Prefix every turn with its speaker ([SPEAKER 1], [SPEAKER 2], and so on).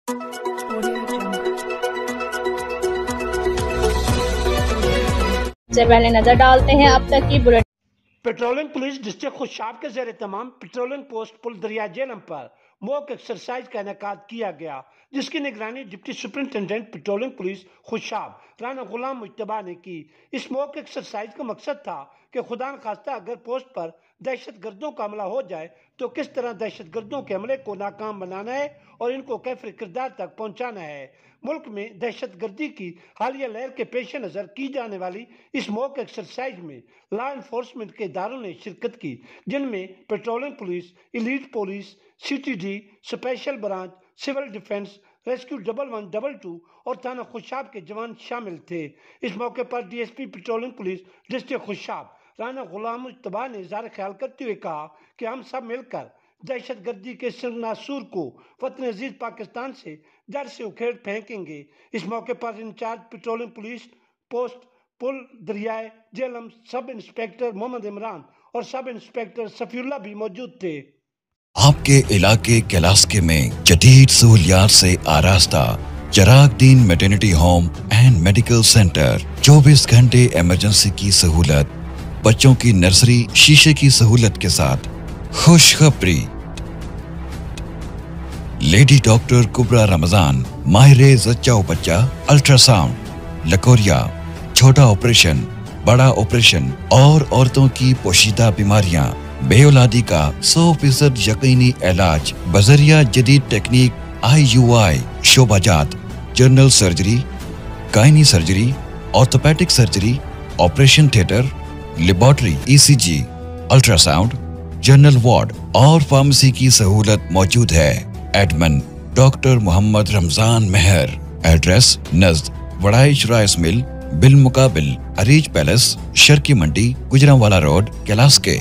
[SPEAKER 1] سے پہلے نظر ڈالتے ہیں اب تک کی بلٹ۔
[SPEAKER 2] پیٹرولنگ پولیس ڈسٹرکٹ خوشاب کے زیر اہتمام پیٹرولنگ پوسٹ پل دریا جہلم پر موک ایکسرسائز کا انعقاد کیا گیا، جس کی نگرانی deputy superintendent patrolling police Khushab Rana Ghulam Mujtaba نے کی۔ اس موک ایکسرسائز کا مقصد تھا کہ خدا نخواستہ اگر پوسٹ پر دہشت گردوں کا حملہ ہو جائے تو کس طرح دہشت گردوں کے حملے کو ناکام بنانا ہے اور ان کو کیفر کردار تک پہنچانا ہے۔ ملک میں دہشت گردی کی حالیہ لہر کے پیش نظر کی جانے والی اس موک ایکسرسائز میں لا انفورسمنٹ کے اداروں نے شرکت کی، جن میں patrolling police, elite police, C T D, special branch, civil defence, rescue 1112 اور تھانہ خوشاب کے جوان شامل تھے۔ اس موقع پر D S P patrolling police district Khushab Rana Ghulam Mujtaba نے اظہار خیال کرتے ہوئے کہا کہ ہم سب مل کر دہشت گردی کے سنگناسور کو وطن عزیز پاکستان سے جڑ سے اکھیڑ پھینکیں گے۔ اس موقع پر انچارج پیٹرولنگ پولیس پوسٹ پل دریائے جہلم سب انسپیکٹر محمد عمران اور سب انسپیکٹر صفی اللہ بھی موجود تھے۔
[SPEAKER 3] آپ کے علاقے کلاسکے میں جدید سہولیات سے آراستہ Chiragh Din maternity home and medical centre, 24 گھنٹے ایمرجنسی کی سہولت، بچوں کی نرسری شیشے کی سہولت کے ساتھ۔ خوشخبری، لیڈی ڈاکٹر کبرا رمضان، ماہر زچہ و بچہ، الٹرا ساؤنڈ، لکوریا، چھوٹا آپریشن، بڑا آپریشن اور عورتوں کی پوشیدہ بیماریاں، بے اولادی کا 100% یقینی علاج بذریعہ جدید ٹیکنیک IUI شعبہ جات، general surgery, گائنی surgery, orthopaedic surgery, operation theatre, laboratory, ECG، ultra sound, general ward اور فارمیسی کی سہولت موجود ہے۔ ایڈمن ڈاکٹر محمد رمضان مہر، ایڈریس نزد وڑائچ رائس مل بالمقابل اریج پیلس، شرکی منڈی، گجرانوالہ روڈ، کلاسکے۔